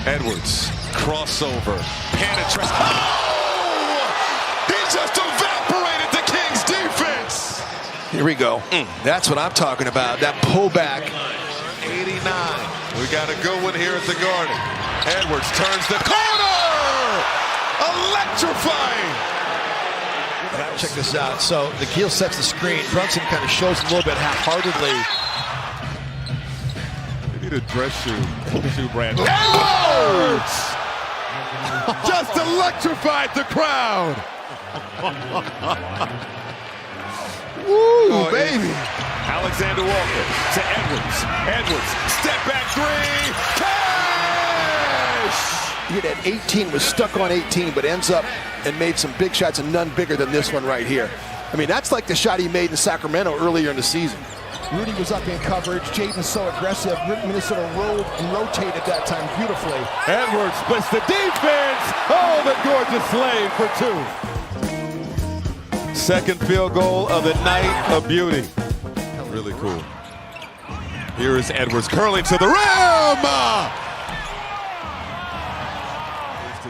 Edwards, crossover, penetrates. Oh! He just evaporated the Kings defense. Here we go. That's what I'm talking about. That pullback. 89. We got a good one here at the Garden. Edwards turns the corner. Electrifying. Check this out. So the Keel sets the screen. Brunson kind of shows a little bit half-heartedly. They need a dress shoe brand. Edwards! Just electrified the crowd. Woo, baby. Alexander Walker to Edwards. Edwards, step back three. Cash! He had 18, was stuck on 18, but ends up and made some big shots, and none bigger than this one right here. I mean, that's like the shot he made in Sacramento earlier in the season. Rudy was up in coverage. Jaden was so aggressive. Minnesota rolled and rotated that time beautifully. Edwards splits the defense. Oh, the gorgeous slave for two. Second field goal of the night of beauty. Really cool. Here is Edwards curling to the rim.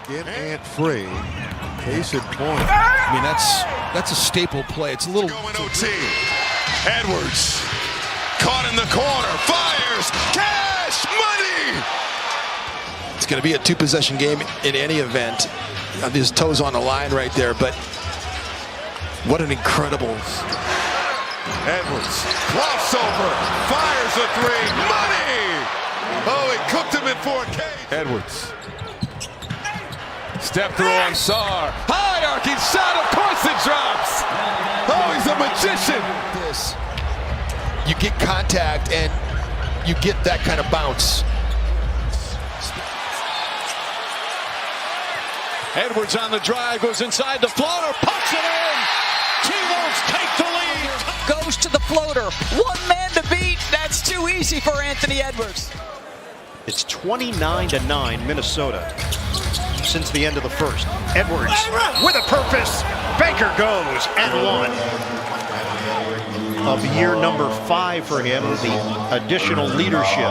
Again and free. Case in point. I mean, that's a staple play. It's a little going OT. Edwards caught in the corner. Fires. Cash money. It's going to be a two-possession game in any event. His toes on the line right there, but what an incredible. Edwards crossover. Fires a three. Money. Oh, he cooked him in 4K. Edwards. Step through on Sarr. High arcing shot. Of course it drops. Oh, he's a magician. This, you get contact and you get that kind of bounce. Edwards on the drive, goes inside the floater, puts it in. T-Wolves take the lead. Goes to the floater. One man to beat. That's too easy for Anthony Edwards. It's 29-9 Minnesota since the end of the first. Edwards with a purpose. Baker goes and one. Of year number 5 for him, the additional leadership.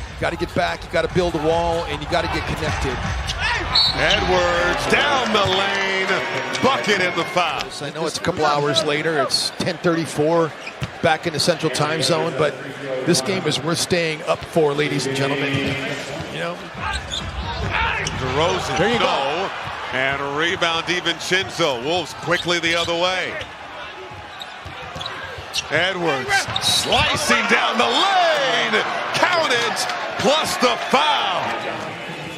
You got to get back, you got to build a wall, and you got to get connected. Edwards down the lane, bucket in the foul. I know it's a couple hours later, it's 10:34 back in the Central Time Zone, but this game is worth staying up for, ladies and gentlemen. You know, DeRozan, there you go. And a rebound, DiVincenzo. Wolves quickly the other way. Edwards slicing down the lane. Count it, plus the foul.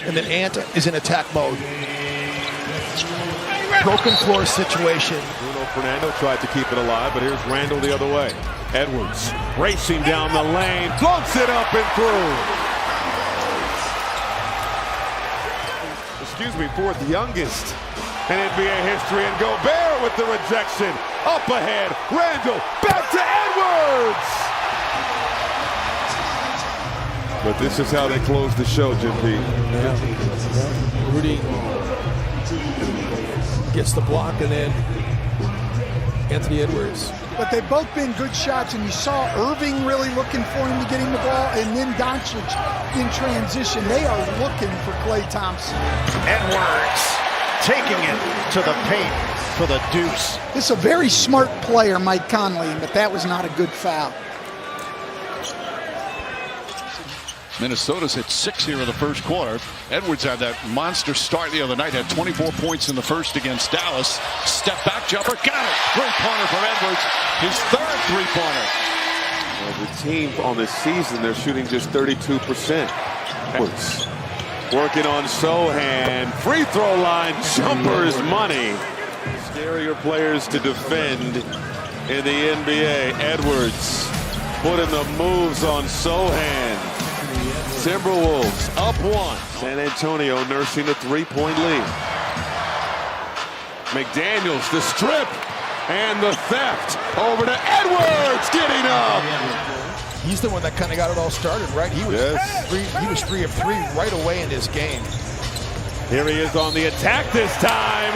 And then Ant is in attack mode. Broken floor situation. Bruno Fernando tried to keep it alive, but here's Randall the other way. Edwards racing down the lane, floats it up and through. Excuse me, fourth youngest in NBA history, and Gobert with the rejection. Up ahead, Randall, back to Edwards! But this is how they close the show, Jim P. Yeah. Rudy gets the block, and then Anthony Edwards. But they've both been good shots, and you saw Irving really looking for him to get him the ball, and then Doncic in transition. They are looking for Klay Thompson. Edwards taking it to the paint for the deuce. This is a very smart player, Mike Conley, but that was not a good foul. Minnesota's hit 6 here in the first quarter. Edwards had that monster start the other night, had 24 points in the first against Dallas. Step back jumper, got it. Three-pointer from Edwards, his third three-pointer. Well, the team on this season, they're shooting just 32%. Edwards working on Sohan. Free throw line jumper is money. Scarier players to defend in the NBA. Edwards putting the moves on Sohan. Timberwolves up 1. San Antonio nursing a 3-point lead. McDaniels, the strip and the theft over to Edwards, getting up. He's the one that kind of got it all started, right? He was he was 3 of 3 right away in this game. Here he is on the attack this time.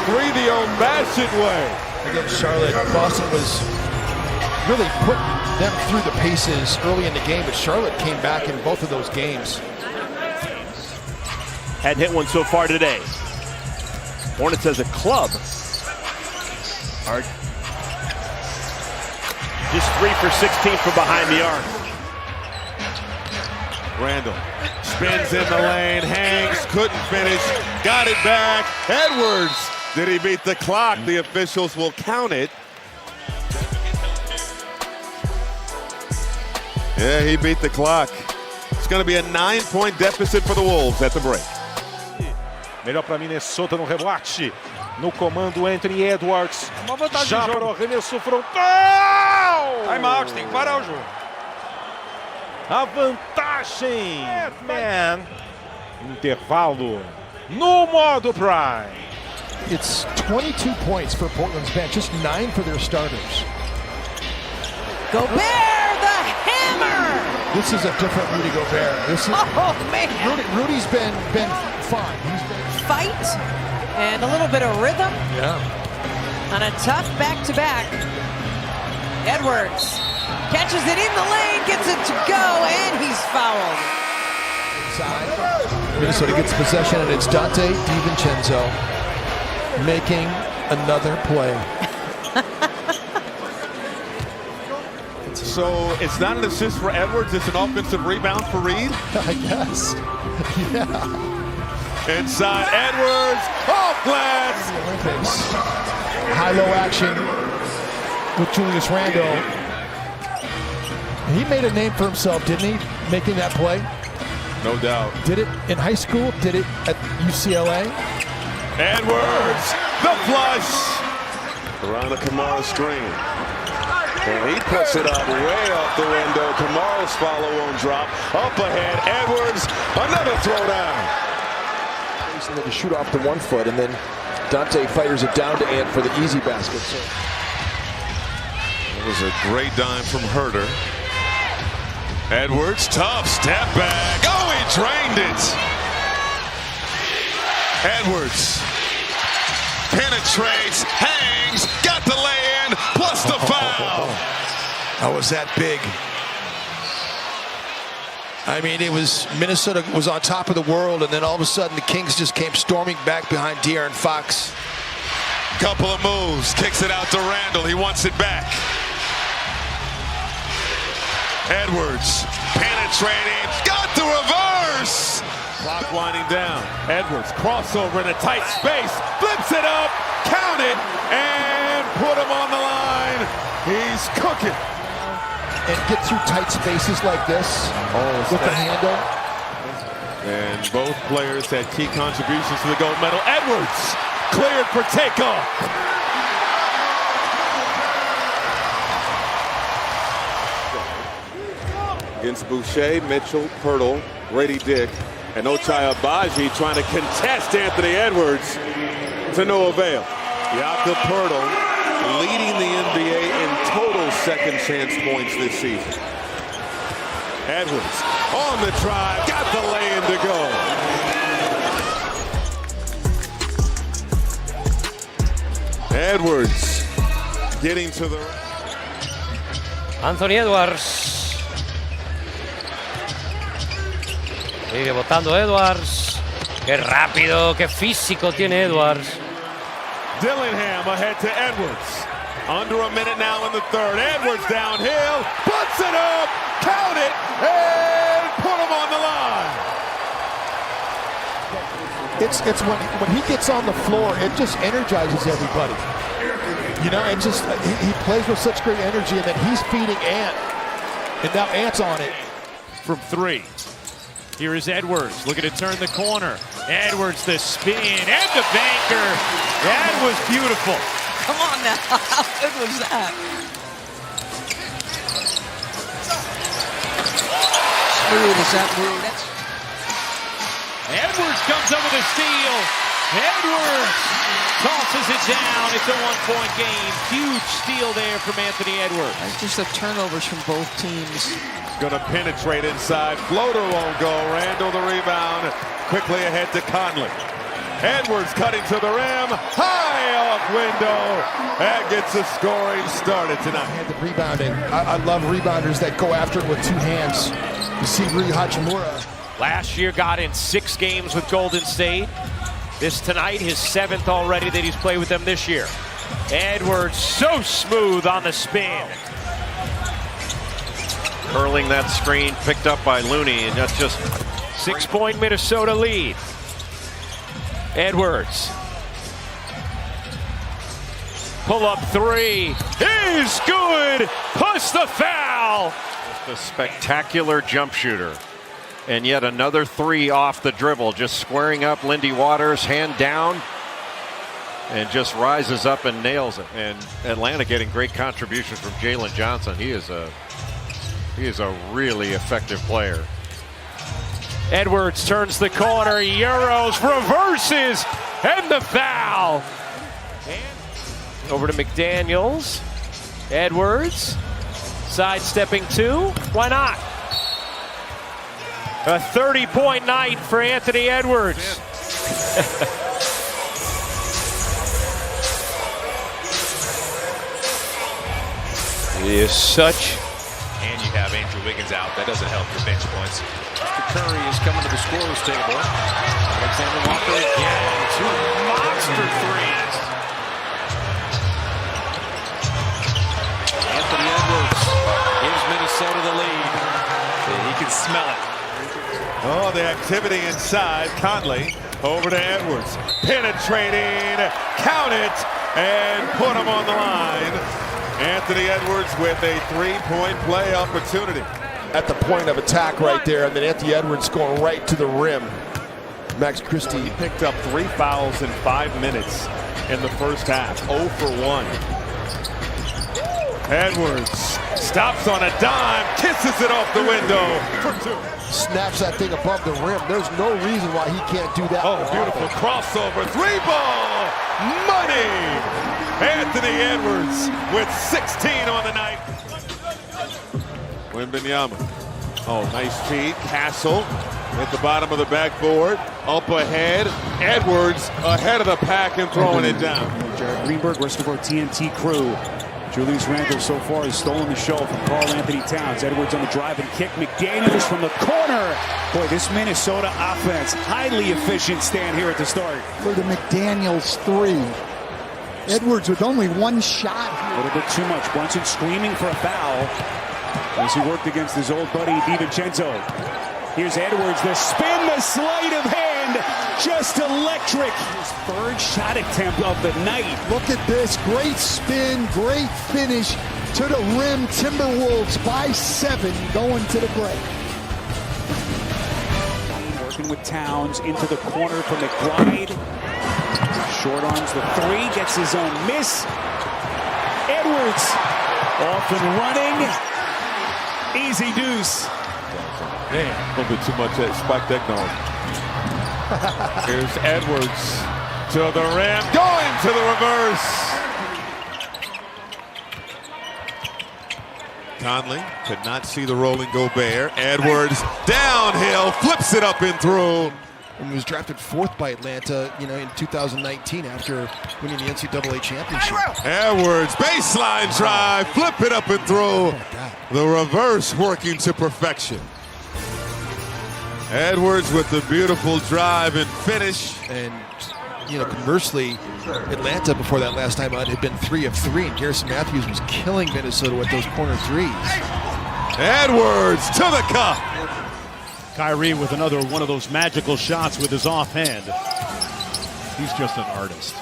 3 the old-fashioned way. Against Charlotte, Boston was really put them through the paces early in the game, but Charlotte came back in both of those games. Hadn't hit one so far today. Hornets as a club are just 3 for 16 from behind the arc. Randall spins in the lane, hangs, couldn't finish, got it back. Edwards, did he beat the clock? The officials will count it. Yeah, he beat the clock. It's going to be a 9-point deficit for the Wolves at the break. Melhor para Minnesota no rebote. No comando, Anthony Edwards. Uma vantagem Já de para o jogo. arremesso frontal. Time out, tem que parar o jogo. A vantagem. Man. Intervalo. No modo Prime. It's 22 points for Portland's bench, just 9 for their starters. Gobert, the hammer! This is a different Rudy Gobert. This is, Oh, man. Rudy's been fine. He's been Fight and a little bit of rhythm on a tough back-to-back. Edwards catches it in the lane, gets it to go, and he's fouled. inside. Minnesota gets possession, and it's Dante DiVincenzo making another play. So it's not an assist for Edwards, it's an offensive rebound for Reed. I guess. Yeah. Inside Edwards, off glass. Olympics. High-low action with Julius Randle. He made a name for himself, didn't he? Making that play. No doubt. Did it in high school, did it at UCLA. Edwards, the flush. Around the Kamara screen. And he puts it up way off the window. Kamara's follow-on drop. Up ahead, Edwards, another throwdown. And then to shoot off the 1 foot, and then Dante fires it down to Ant for the easy basket. So It was a great dime from Herter. Edwards, tough step back. Oh, he drained it. Edwards penetrates, hangs, got the lay-in, plus the foul. How was that big? I mean, it was Minnesota was on top of the world, and then all of a sudden the Kings just came storming back behind De'Aaron Fox. Couple of moves, kicks it out to Randall. He wants it back. Edwards penetrating, got the reverse. Clock winding down. Edwards crossover in a tight space, flips it up, count it, and put him on the line. He's cooking. And get through tight spaces like this with the handle. And both players had key contributions to the gold medal. Edwards cleared for takeoff. Against Boucher, Mitchell, Pirtle, Grady Dick, and Ochai Agbaji trying to contest Anthony Edwards to no avail. Jakob Pirtle leading the NBA in total second chance points this season. Edwards on the drive, got the lay-in to go. Edwards getting to the... Anthony Edwards. Sigue votando Edwards. Qué rápido, qué físico tiene Edwards. Dillingham ahead to Edwards. Under a minute now in the third. Edwards downhill, puts it up, count it, and put him on the line. It's when he gets on the floor, it just energizes everybody. You know, it just he plays with such great energy, and then he's feeding Ant, and now Ant's on it. From 3. Here is Edwards looking to turn the corner. Edwards, the spin and the banker. That was beautiful. Come on now, how good was that? Smooth as that move. Edwards comes up with a steal. Edwards tosses it down. It's a 1-point game. Huge steal there from Anthony Edwards. Just the turnovers from both teams. Gonna penetrate inside. Floater won't go. Randall the rebound. Quickly ahead to Conley. Edwards cutting to the rim, high off window. That gets the scoring started tonight. And the rebounding. I love rebounders that go after it with two hands. You see Rui Hachimura. Last year got in 6 games with Golden State. This tonight, his 7th already that he's played with them this year. Edwards so smooth on the spin. Curling that screen, picked up by Looney, and that's just 6-point Minnesota lead. Edwards. Pull-up 3 is good. Push the foul. a spectacular jump shooter. And yet another 3 off the dribble, just squaring up Lindy Waters, hand down, and just rises up and nails it. And Atlanta getting great contributions from Jalen Johnson. He is a really effective player. Edwards turns the corner, Euros, reverses, and the foul. And over to McDaniels. Edwards, sidestepping 2, why not? A 30-point night for Anthony Edwards. He is such. And you have Andrew Wiggins out. That doesn't help your bench points. Mr. Curry is coming to the scorer's table. Alexander Walker again. 2 monster threes. Anthony Edwards gives Minnesota the lead. He can smell it. Oh, the activity inside. Conley over to Edwards. Penetrating. Count it. And put him on the line. Anthony Edwards with a 3-point play opportunity. At the point of attack right there, and then Anthony Edwards going right to the rim. Max Christie. He picked up 3 fouls in 5 minutes in the first half. 0 for 1. Edwards stops on a dime, kisses it off the window for 2. Snaps that thing above the rim. There's no reason why he can't do that. Oh, beautiful crossover. 3-ball. Money. Anthony Edwards with 16 on the night. Wembanyama. Oh, nice feed. Castle at the bottom of the backboard. Up ahead. Edwards ahead of the pack and throwing it down. Jared Greenberg, rest of our TNT crew. Julius Randle so far has stolen the show from Karl Anthony Towns. Edwards on the drive and kick. McDaniels from the corner. Boy, this Minnesota offense, highly efficient stand here at the start. For the McDaniels 3. Edwards with only 1 shot here. A little bit too much. Brunson screaming for a foul as he worked against his old buddy DiVincenzo. Here's Edwards, the spin, the sleight of hand, just electric. His 3rd shot attempt of the night. Look at this, great spin, great finish to the rim. Timberwolves by 7 going to the break. Working with Towns into the corner for McBride. Short arms the 3, gets his own miss. Edwards off and running. Easy deuce. Man, a little bit too much spiked eggnog. Here's Edwards to the rim, going to the reverse. Conley could not see the rolling Gobert. Edwards downhill, flips it up and through. And was drafted 4th by Atlanta, in 2019 after winning the NCAA championship. Edwards, baseline drive, flip it up and through. The reverse working to perfection. Edwards with the beautiful drive and finish. And, conversely, Atlanta before that last time out had been 3 of 3, and Garrison Matthews was killing Minnesota with those corner 3s. Edwards to the cup. Kyrie with another one of those magical shots with his offhand. He's just an artist.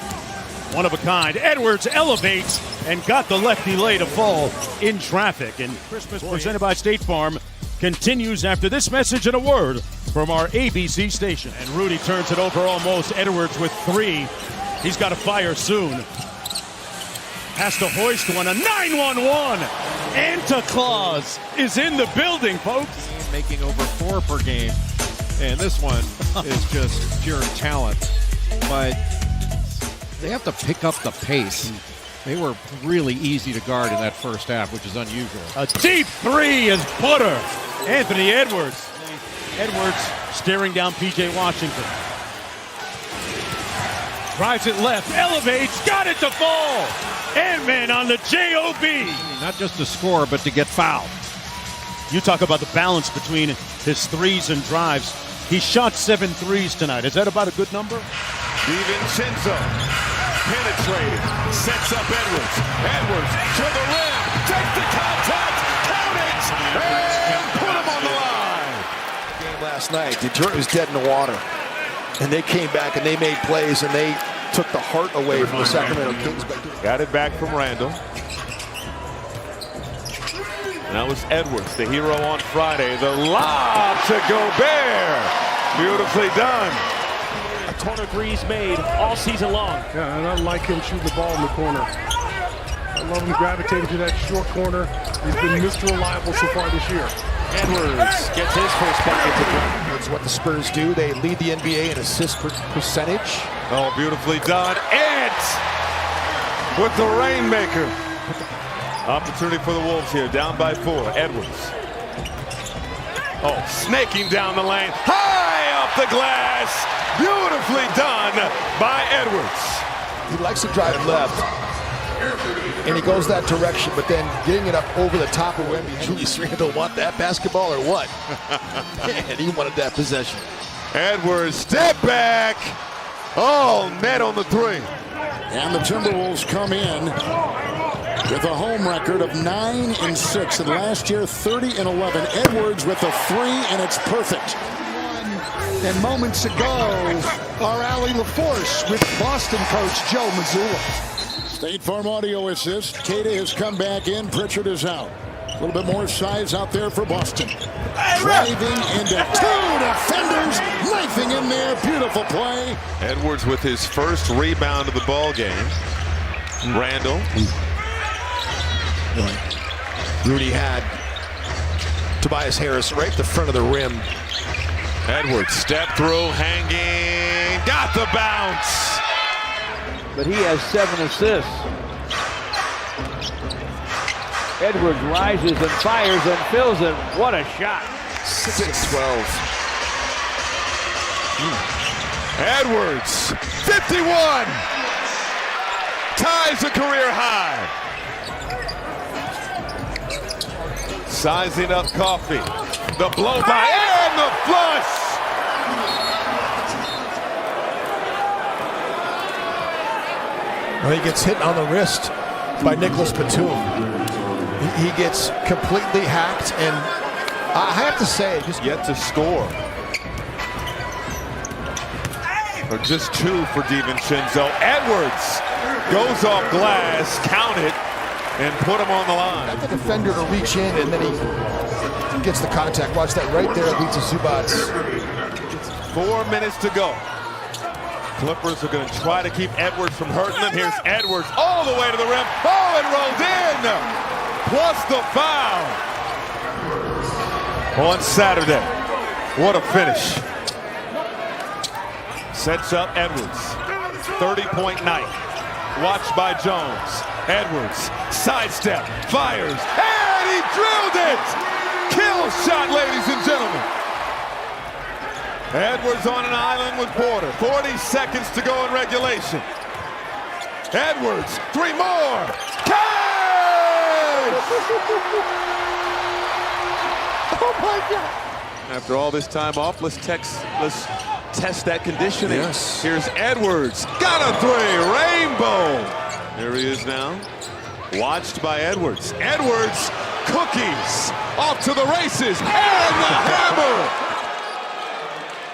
One of a kind. Edwards elevates and got the lefty lay to fall in traffic. And Christmas presented by State Farm continues after this message and a word from our ABC station. And Rudy turns it over almost. Edwards with 3. He's got to fire soon. Has to hoist one. A 9-1-1. Anta Claus is in the building, folks. Making over 4 per game, and this one is just pure talent. But they have to pick up the pace. They were really easy to guard in that first half, which is unusual. A deep 3 is butter. Anthony Edwards. Edwards staring down P.J. Washington. Drives it left, elevates, got it to fall. Ant-Man on the J.O.B. Not just to score, but to get fouled. You talk about the balance between his threes and drives. He shot 7 threes tonight. Is that about a good number? DiVincenzo penetrating, sets up Edwards. Edwards to the rim, takes the contact, count it, and put him on the line. Game last night, Detroit was dead in the water, and they came back and they made plays and they took the heart away from the Sacramento Kings. Got it back from Randall. And that was Edwards, the hero on Friday. The lob to Gobert. Beautifully done. A ton of threes made all season long. Yeah, and I like him shooting the ball in the corner. I love him gravitating to that short corner. He's been Mr. Reliable so far this year. Edwards gets his first bucket to drop. That's what the Spurs do. They lead the NBA in assist percentage. Oh, beautifully done. Ant with the rainmaker. Opportunity for the Wolves here, down by 4. Edwards. Oh, snaking down the lane. High off the glass. Beautifully done by Edwards. He likes to drive left, and he goes that direction, but then getting it up over the top of Wemby. Julius Randle want that basketball or what? Man, he wanted that possession. Edwards, step back. Oh, net on the 3. And the Timberwolves come in with a home record of 9-6, and last year 30-11. Edwards with a 3, and it's perfect. And moments ago, our Allie LaForce with Boston coach Joe Mazzulla. State Farm Audio Assist. Cada has come back in. Pritchard is out. A little bit more size out there for Boston. Driving into 2 defenders, knifing in there. Beautiful play. Edwards with his first rebound of the ball game. Randall. Rudy had Tobias Harris right at the front of the rim. Edwards step through, hanging, got the bounce. But he has 7 assists. Edwards rises and fires and fills it. What a shot. 6-12. Edwards, 51. Ties a career high. Sizing up Coffee. The blow by and the flush. Well, he gets hit on the wrist by Nicholas Batum. He gets completely hacked, and I have to say, just yet to score. Or just 2 for DiVincenzo. Edwards goes off glass, count it, and put him on the line. The defender to reach in, and then he gets the contact. Watch that right there, leads to Zubats. 4 minutes to go. Clippers are going to try to keep Edwards from hurting them. Here's Edwards all the way to the rim. Oh, it rolls in. Plus the foul. On Saturday. What a finish. Sets up Edwards. 30-point night. Watched by Jones. Edwards, sidestep, fires, and he drilled it! Kill shot, ladies and gentlemen. Edwards on an island with Porter. 40 seconds to go in regulation. Edwards, 3 more. Cash! Oh my God! After all this time off, let's test that conditioning. Yes. Here's Edwards, got a 3, rainbow. There he is now, watched by Edwards. Edwards, cookies, off to the races, and the hammer!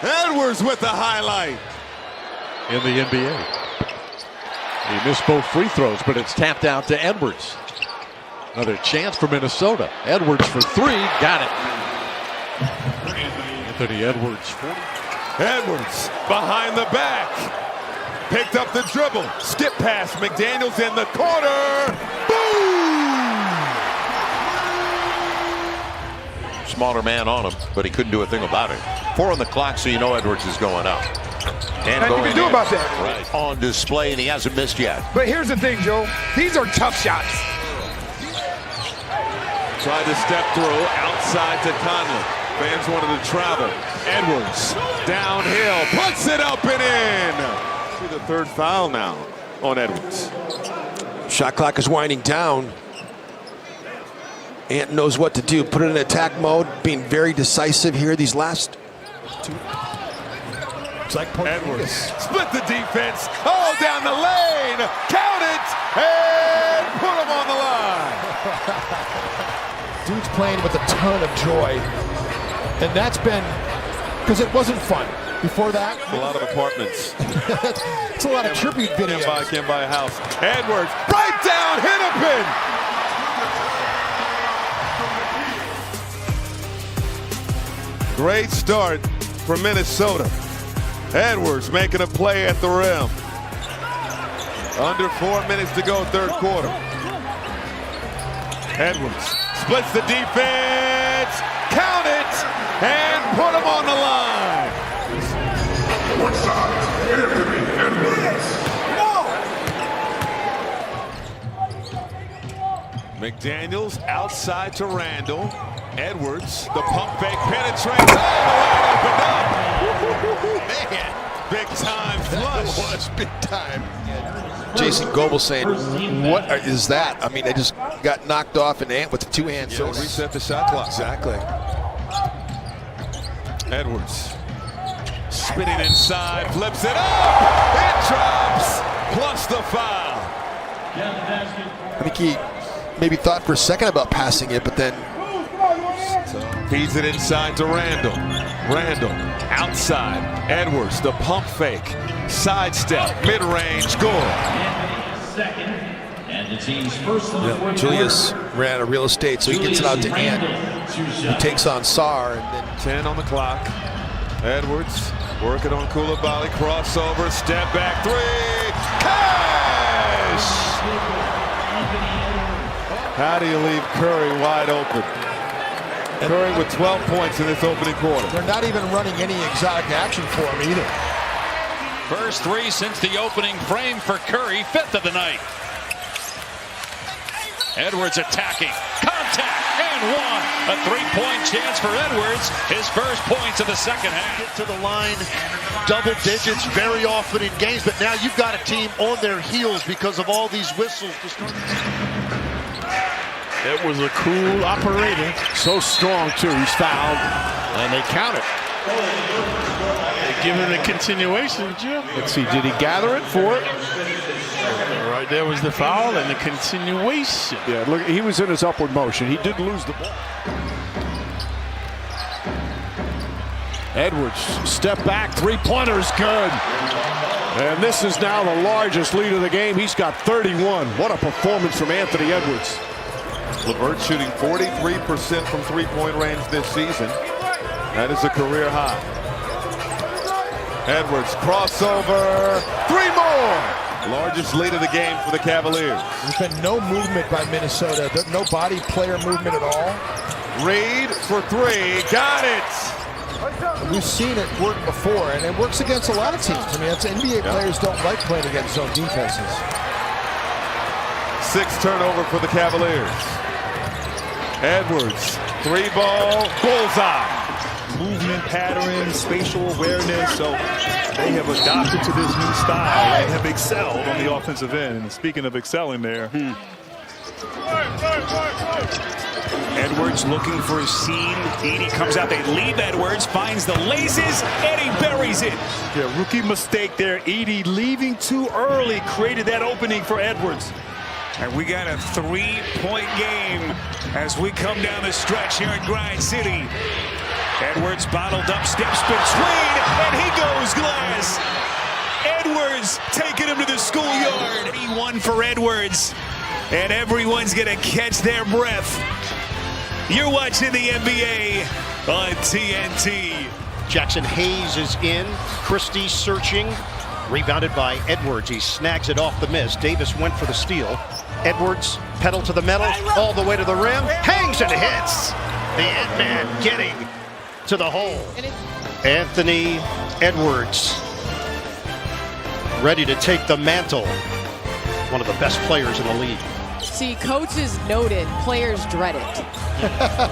Edwards with the highlight. In the NBA. He missed both free throws, but it's tapped out to Edwards. Another chance for Minnesota. Edwards for 3, got it. Anthony Edwards, 40. Edwards, behind the back. Picked up the dribble. Skip pass. McDaniels in the corner. Boom! Smaller man on him, but he couldn't do a thing about it. 4 on the clock, so you know Edwards is going up. And Nothing you can do about that. Right. On display, and he hasn't missed yet. But here's the thing, Joe. These are tough shots. Tried to step through outside to Conley. Fans wanted to travel. Edwards downhill, puts it up and in. The third foul now on Edwards. Shot clock is winding down. Ant knows what to do. Put it in attack mode, being very decisive here these last two. It's like Edwards split the defense. Oh, down the lane. Count it and put him on the line. Dude's playing with a ton of joy. And that's been because it wasn't fun. Before that, a lot of apartments. It's a lot of tribute videos. Can't buy a house. Edwards, right down, hit a pin. Great start for Minnesota. Edwards making a play at the rim. Under 4 minutes to go, third quarter. Edwards splits the defense. Count it and put him on the line. McDaniels outside to Randall. Edwards, the pump fake penetrates. Oh, man, big time flush. That was big time. Jason Goebel saying, what is that? I mean, they just got knocked off and Ant with the two-hand. So reset the shot clock. Exactly. Edwards spinning inside, flips it up. It drops, plus the foul. I think he maybe thought for a second about passing it, but then feeds it inside to Randall. Randall outside. Edwards, the pump fake. Sidestep, mid-range, goal. Julius ran out of real estate, so he gets it out to Ant, who takes on Sarr, and then 10 on the clock. Edwards working on Coulibaly, crossover, step back three. Cash! How do you leave Curry wide open? Curry with 12 points in this opening quarter. They're not even running any exotic action for him either. First three since the opening frame for Curry, 5th of the night. Edwards attacking, contact, and one. A three-point chance for Edwards, his first points of the second half. Get to the line, double digits very often in games, but now you've got a team on their heels because of all these whistles to start. It was a cool operator. So strong, too. He's fouled, and they count it. They give it a continuation, Jim. Let's see, did he gather it for it? Right there was the foul and the continuation. Yeah, look, he was in his upward motion. He did lose the ball. Edwards, step back, three-pointer's good. And this is now the largest lead of the game. He's got 31. What a performance from Anthony Edwards. LeVert shooting 43% from three-point range this season. That is a career high. Edwards, crossover, three more. Largest lead of the game for the Cavaliers. There's been no movement by Minnesota. No body player movement at all. Reed for three, got it. We've seen it work before, and it works against a lot of teams. I mean, that's NBA players don't like playing against zone defenses. 6 turnover for the Cavaliers. Edwards, three ball, bullseye. Movement pattern, spatial awareness, so they have adopted to this new style and have excelled on the offensive end. And speaking of excelling there, Edwards looking for a seam. Edie comes out, they leave Edwards, finds the laces, and he buries it. yeah, rookie mistake there. Edie leaving too early created that opening for Edwards. And we got a 3-point game as we come down the stretch here in Grind City. Edwards bottled up, steps between, and he goes glass. Edwards taking him to the schoolyard. He won for Edwards, and everyone's gonna catch their breath. You're watching the NBA on TNT. Jackson Hayes is in. Christie searching. Rebounded by Edwards. He snags it off the miss. Davis went for the steal. Edwards, pedal to the metal, all the way to the rim. Hangs and hits. The Ant-Man getting to the hole. Anthony Edwards ready to take the mantle. One of the best players in the league. See, coaches noted, players dread it.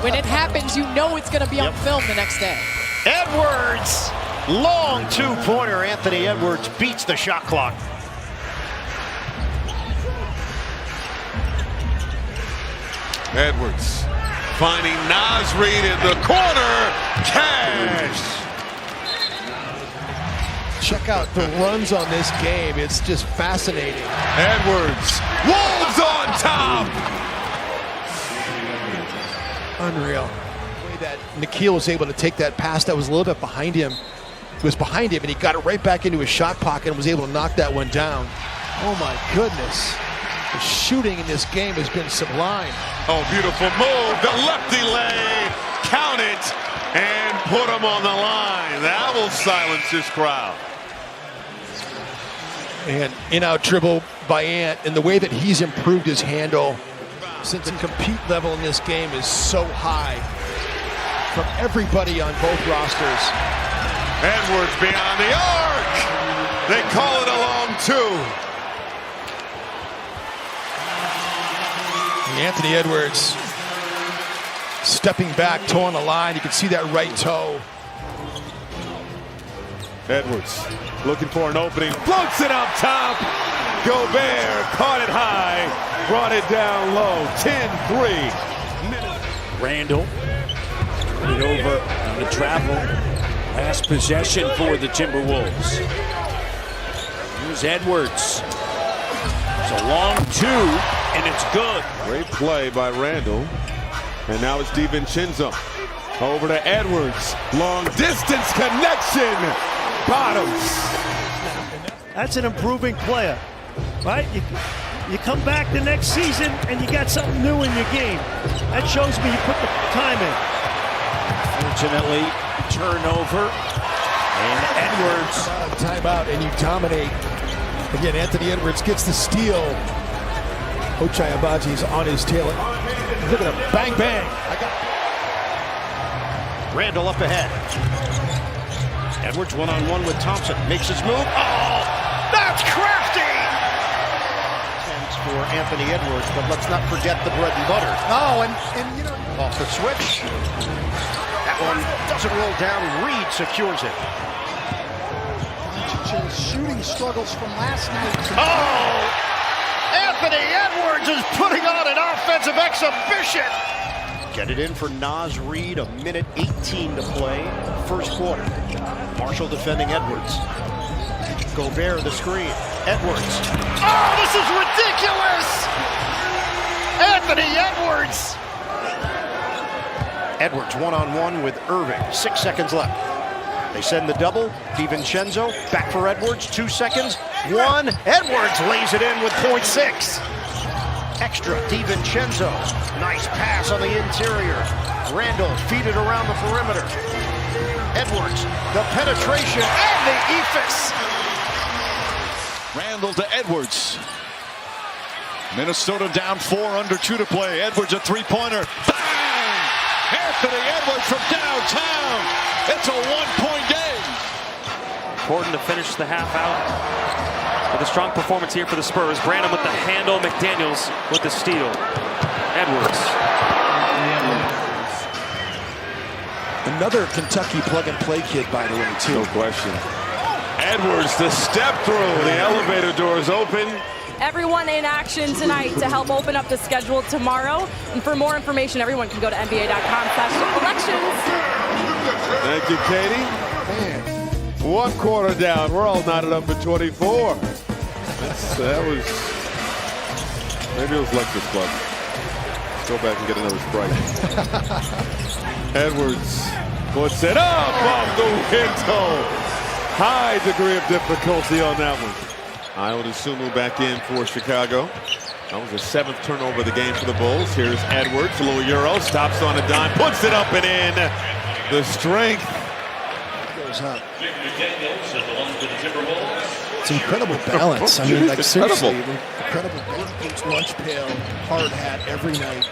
When it happens, you know it's going to be on film the next day. Edwards Long two-pointer. Anthony Edwards beats the shot clock. Edwards finding Naz Reid in the corner. Cash. Check out the runs on this game. It's just fascinating. Edwards. Wolves on top. Unreal. The way that Nikhil was able to take that pass that was a little bit behind him. It was behind him, and he got it right back into his shot pocket and was able to knock that one down. Oh, my goodness. The shooting in this game has been sublime. Oh, beautiful move. The lefty lay. Count it and put him on the line. That will silence this crowd. And in-out dribble by Ant, and the way that he's improved his handle since the compete level in this game is so high from everybody on both rosters. Edwards beyond the arc. They call it a long two. And Anthony Edwards stepping back, toe on the line. You can see that right toe. Edwards looking for an opening, floats it up top. Gobert caught it high, brought it down low. 10-3. Randall put it over on the travel. Last possession for the Timberwolves. Here's Edwards. It's a long two, and it's good. Great play by Randall. And now it's DiVincenzo. Over to Edwards. Long distance connection. Bottoms. That's an improving player, right? You come back the next season and you got something new in your game. That shows me you put the time in. Fortunately, turnover. And Edwards. Timeout, and you dominate. Again, Anthony Edwards gets the steal. Ochai Abaji's on his tail. Look at him. Bang, bang. Randall up ahead. Edwards one-on-one with Thompson. Makes his move. Oh, that's crafty! For Anthony Edwards, but let's not forget the bread and butter. Oh, and you know, Off the switch. That one doesn't roll down. Reid secures it. Doncic's shooting struggles from last night. Oh! Anthony Edwards is putting on an offensive exhibition. Get it in for Naz Reid. 1:18 to play. First quarter. Marshall defending Edwards. Gobert the screen. Edwards. Oh, this is ridiculous! Anthony Edwards. Edwards one-on-one with Irving. 6 seconds left. They send the double. DiVincenzo back for Edwards. 2 seconds. One. Edwards lays it in with .6. Extra. DiVincenzo. Nice pass on the interior. Randall feed it around the perimeter. Edwards. The penetration and the ephus. Randall to Edwards. Minnesota down 4, under 2 to play. Edwards a three-pointer. Bang! Anthony Edwards from downtown. It's a one-point game. Important to finish the half out with a strong performance here for the Spurs. Brandon with the handle, McDaniels with the steal. Edwards. Another Kentucky plug-and-play kid, by the way, too. No question. Edwards, the step through. The elevator doors open. Everyone in action tonight to help open up the schedule tomorrow. And for more information, everyone can go to nba.com/elections. Thank you, Katie. Man, 1 quarter down. We're all knotted up at 24. That was, maybe it was Lexus Club. Go back and get another Sprite. Edwards puts it up off the window. High degree of difficulty on that one. Ayo Dosunmu back in for Chicago. That was the 7th turnover of the game for the Bulls. Here's Edwards, a little Euro, stops on a dime, puts it up and in. The strength goes up. It's incredible balance. I mean, like seriously, incredible balance. Lunch pail, hard hat every night.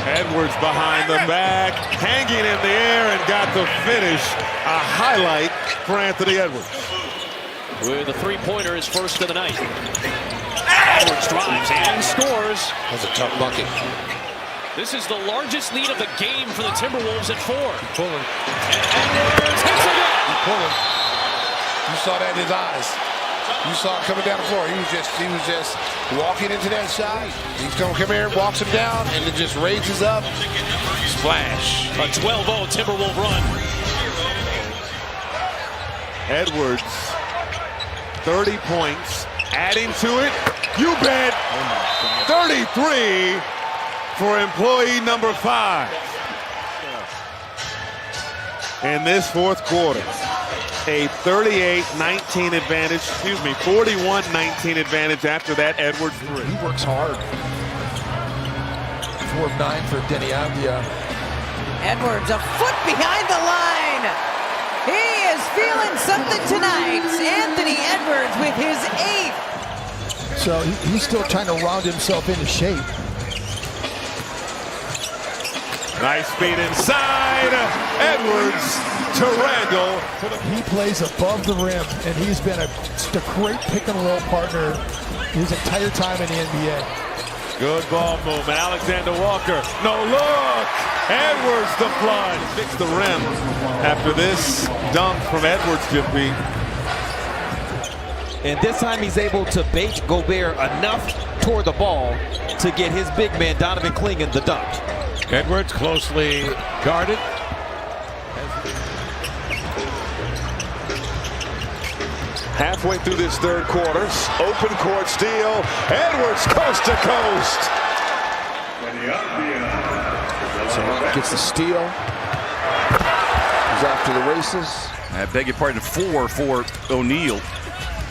Edwards behind the back, hanging in the air, and got the finish. A highlight for Anthony Edwards. With a three-pointer, his first of the night. Edwards drives and scores. That's a tough bucket. This is the largest lead of the game for the Timberwolves at 4. Pulling. And Edwards hits again. Pulling. You saw that in his eyes. You saw it coming down the floor. He was just walking into that shot. He's going to come here, walks him down, and it just raises up. Splash. A 12-0 Timberwolves run. Edwards, 30 points, adding to it. You bet. 33 for employee number 5. In this fourth quarter, a 38-19 advantage, 41-19 advantage after that Edwards 3. He works hard. 4 of 9 for Denny Avdia. Edwards a foot behind the line. He is feeling something tonight. Anthony Edwards with his 8th. So he's still trying to round himself into shape. Nice speed inside. Edwards to Randall. He plays above the rim, and he's been a great pick-and-roll partner his entire time in the NBA. Good ball movement. Alexander Walker. No look. Edwards the plunge. Fix the rim after this dunk from Edwards, Jiffy. And this time he's able to bait Gobert enough toward the ball to get his big man Donovan Clingan the dunk. Edwards closely guarded. Halfway through this third quarter, open court steal. Edwards coast to coast. So gets the steal. He's off to the races. I beg your pardon, 4 for O'Neal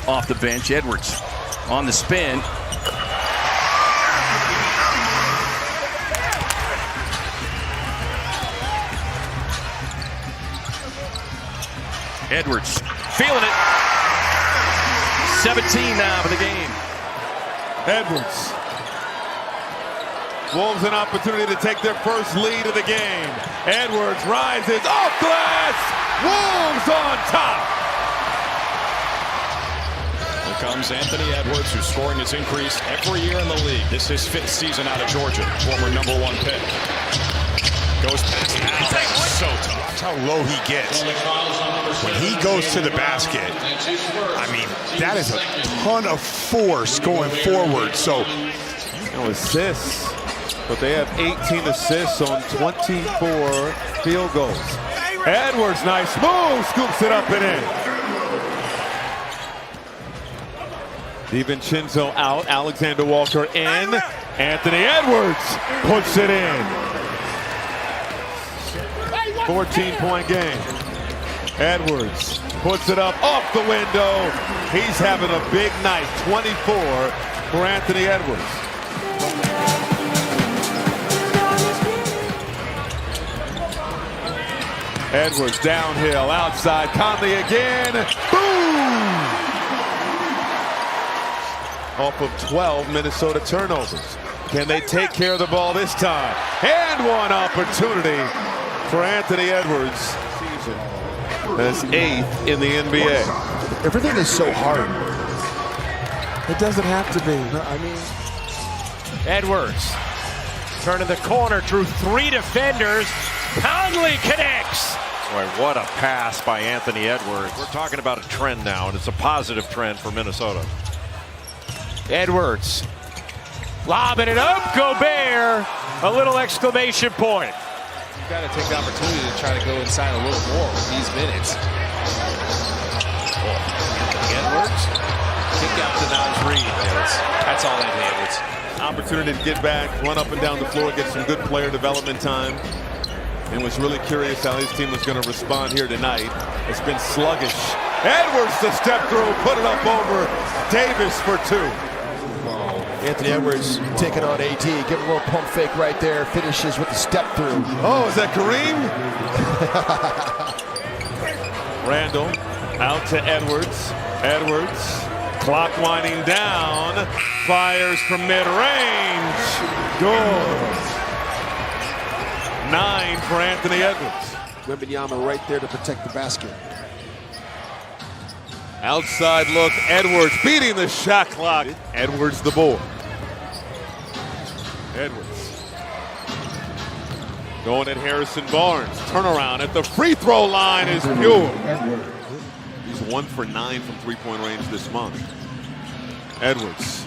off the bench. Edwards on the spin. Edwards feeling it. 17 now for the game. Edwards. Wolves an opportunity to take their first lead of the game. Edwards rises off glass. Wolves on top. Here comes Anthony Edwards, whose scoring has increased every year in the league. This is his 5th season out of Georgia, former #1 pick. Goes past Al. That's so tough. Watch how low he gets. When he goes to the basket, I mean, that is a ton of force going forward. So, no assists, but they have 18 assists on 24 field goals. Edwards, nice move, scoops it up and in. DiVincenzo out, Alexander Walker in. Anthony Edwards puts it in. 14-point game. Edwards puts it up off the window. He's having a big night. 24 for Anthony Edwards. Edwards downhill, outside. Conley again. Boom! Off of 12 Minnesota turnovers. Can they take care of the ball this time? And one opportunity for Anthony Edwards. That's 8th in the NBA. Everything is so hard. It doesn't have to be. I mean, Edwards turning the corner through 3 defenders. Conley connects. Boy, what a pass by Anthony Edwards. We're talking about a trend now, and it's a positive trend for Minnesota. Edwards lobbing it up. Gobert, a little exclamation point. You've got to take the opportunity to try to go inside a little more with these minutes. Edwards, kick out to Naz Reid. That's all Anthony Edwards. Opportunity to get back, run up and down the floor, get some good player development time. And was really curious how his team was going to respond here tonight. It's been sluggish. Edwards to step through, put it up over Davis for 2. Anthony Edwards taking on AD, give him a little pump fake right there, finishes with the step through. Oh, is that Kareem? Randall out to Edwards. Edwards, clock winding down, fires from mid-range. Good. 9 for Anthony Edwards. Wembanyama right there to protect the basket. Outside look, Edwards beating the shot clock. Edwards the board. Edwards Going at Harrison Barnes. Turnaround at the free throw line is pure. He's 1 for 9 from three-point range this month. Edwards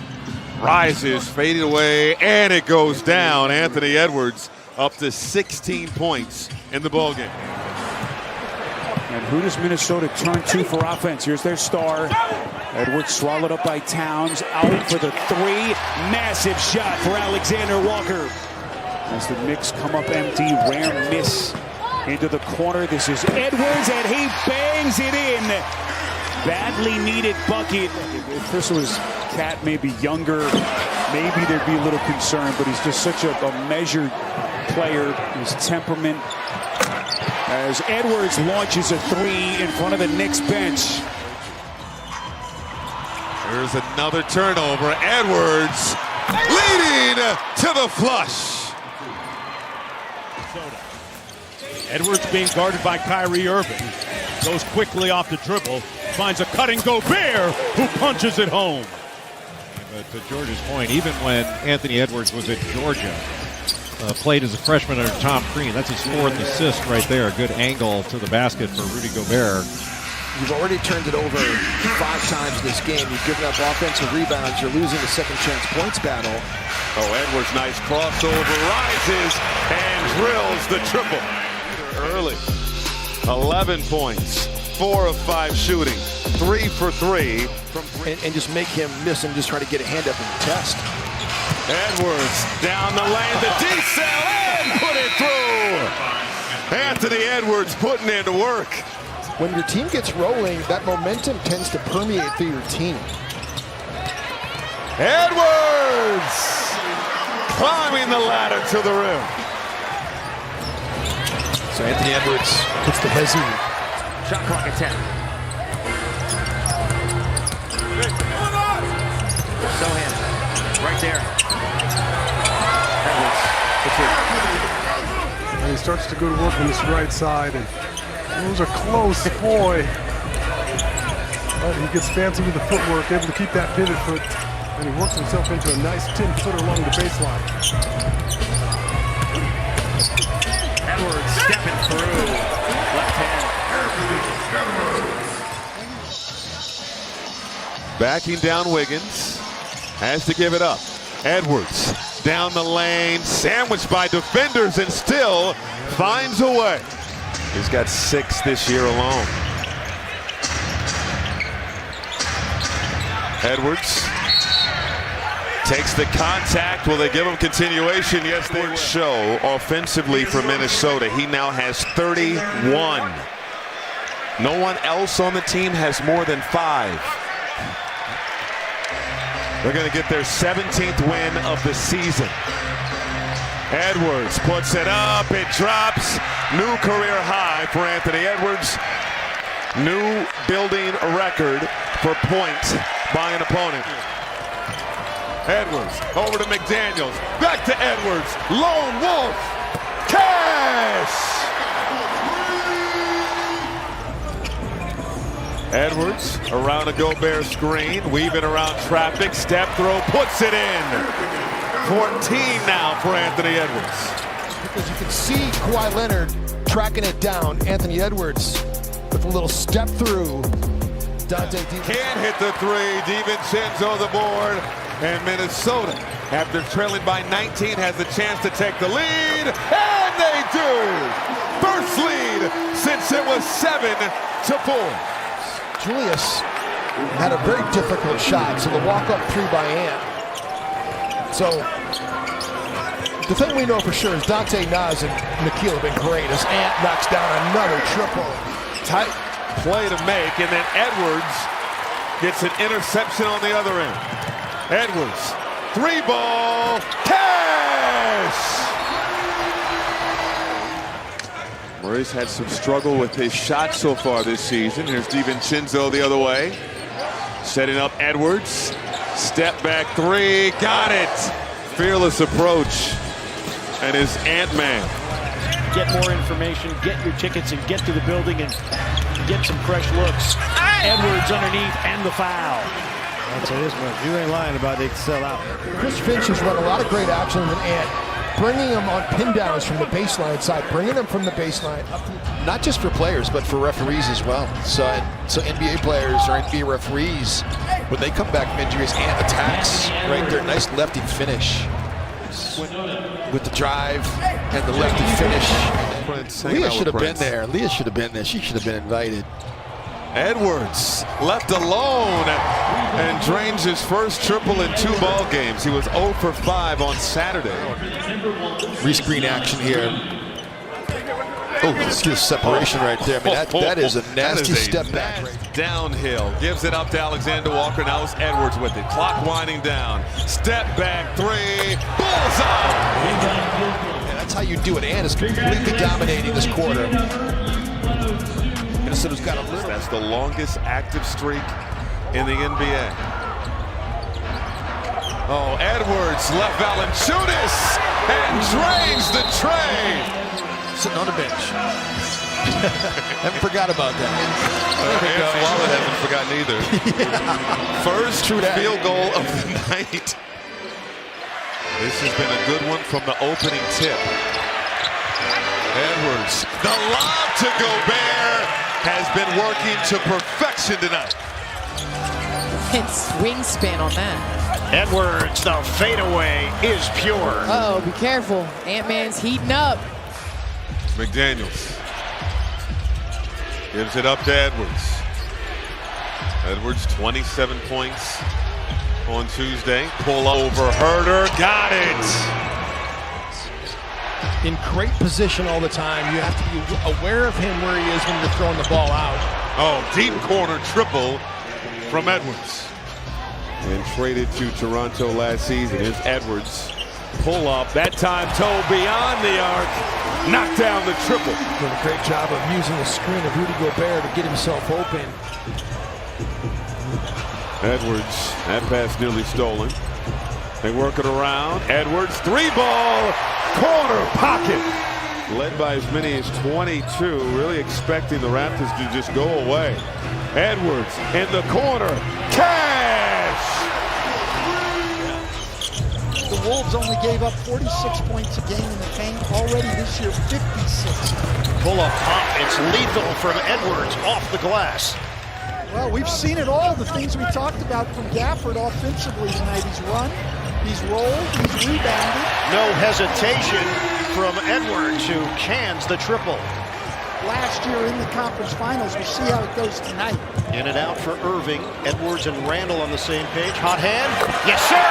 rises, faded away, and it goes down. Anthony Edwards up to 16 points in the ballgame. And who does Minnesota turn to for offense? Here's their star. Edwards swallowed up by Towns. Out for the three. Massive shot for Alexander Walker. As the Knicks come up empty, rare miss into the corner. This is Edwards, and he bangs it in. Badly needed bucket. If this was Cat maybe younger, maybe there'd be a little concern, but he's just such a measured player. His temperament. As Edwards launches a three in front of the Knicks bench. There's another turnover. Edwards leading to the flush. Edwards being guarded by Kyrie Irving. Goes quickly off the dribble. Finds a cutting Gobert, who punches it home. But to George's point, even when Anthony Edwards was at Georgia, played as a freshman under Tom Crean, that's his 4th assist right there. A good angle to the basket for Rudy Gobert. You've already turned it over 5 times this game. You've given up offensive rebounds. You're losing the second chance points battle. Oh, Edwards, nice crossover, rises and drills the triple. Early, 11 points, 4 of 5 shooting, 3 for 3 from 3. And just make him miss and just try to get a hand up in the test. Edwards down the lane, the decel, and put it through. Anthony Edwards putting in work. When your team gets rolling, that momentum tends to permeate through your team. Edwards climbing the ladder to the rim. So Anthony Edwards puts the Hezzy. Shot clock at 10. Sohan, right there. Edwards, and he starts to go to work on this right side, and those are close, boy. But he gets fancy with the footwork, able to keep that pivot foot, and he works himself into a nice 10-footer along the baseline. Edwards stepping through. Left hand. Backing down Wiggins. Has to give it up. Edwards down the lane. Sandwiched by defenders and still finds a way. He's got 6 this year alone. Edwards takes the contact. Will they give him continuation? Yes, they will. Show offensively for Minnesota. He now has 31. No one else on the team has more than 5. They're going to get their 17th win of the season. Edwards puts it up. It drops. New career high for Anthony Edwards. New building record for points by an opponent. Edwards over to McDaniels. Back to Edwards. Lone Wolf. Cash! Edwards around a Gobert screen. Weaving around traffic. Step throw. Puts it in. 14 now for Anthony Edwards. Because you can see Kawhi Leonard tracking it down. Anthony Edwards with a little step through. Dante can't hit the 3. DiVincenzo the board. And Minnesota, after trailing by 19, has a chance to take the lead. And they do. First lead since it was 7-4. Julius had a very difficult shot. So the walk-up 3 by Ant. So the thing we know for sure is Dante Naz and Nikhil have been great as Ant knocks down another triple. Tight play to make, and then Edwards gets an interception on the other end. Edwards, 3-ball, cash! Murray's had some struggle with his shot so far this season. Here's DiVincenzo the other way. Setting up Edwards. Step back 3, got it! Fearless approach. And his Ant-Man. Get more information, get your tickets, and get to the building and get some fresh looks. Edwards underneath and the foul. I'll tell you this much, you ain't lying about they sell out. Chris Finch has run a lot of great action with Ant. bringing them on pin downs from the baseline side, bringing them from the baseline up to, not just for players, but for referees as well. So NBA players or NBA referees, when they come back from injuries and attacks, right there, nice lefty finish with the drive and the lefty finish. Leah should have been there. Leah should have been there. She should have been invited. Edwards left alone and drains his first triple in 2 ball games. He was 0 for 5 on Saturday. Rescreen action here. Oh, see the separation right there. I mean, that is a nasty step back. Downhill, gives it up to Alexander Walker. Now it's Edwards with it. Clock winding down. Step back 3. Bullseye! And that's how you do it. And is completely dominating this quarter. Minnesota's got a little. That's the longest active streak in the NBA. Oh, Edwards left Valanciunas and drains the tray. Sitting on the bench. Haven't forgot about that. Aaron Wallet haven't forgotten either. First field goal of the night. This has been a good one from the opening tip. Edwards, the lob to Gobert, has been working to perfection tonight. It's wingspan on that. Edwards, the fadeaway is pure. Oh, be careful. Ant-Man's heating up. McDaniels gives it up to Edwards. Edwards, 27 points on Tuesday. Pull over Herter, got it. In great position all the time. You have to be aware of him where he is when you're throwing the ball out. Oh, deep corner triple from Edwards. And traded to Toronto last season. Here's Edwards. Pull up, that time toe beyond the arc. Knock down the triple. Doing a great job of using the screen of Rudy Gobert to get himself open. Edwards, that pass nearly stolen. They work it around. Edwards, 3-ball, corner pocket. Led by as many as 22, really expecting the Raptors to just go away. Edwards in the corner, cash! The Wolves only gave up 46 points a game in the paint. Already this year, 56. Pull-up pop, it's lethal from Edwards off the glass. Well, we've seen it all, the things we talked about from Gafford offensively tonight. He's run, he's rolled, he's rebounded. No hesitation from Edwards, who cans the triple. Last year in the conference finals, we'll see how it goes tonight. In and out for Irving. Edwards and Randall on the same page. Hot hand. Yes, sir!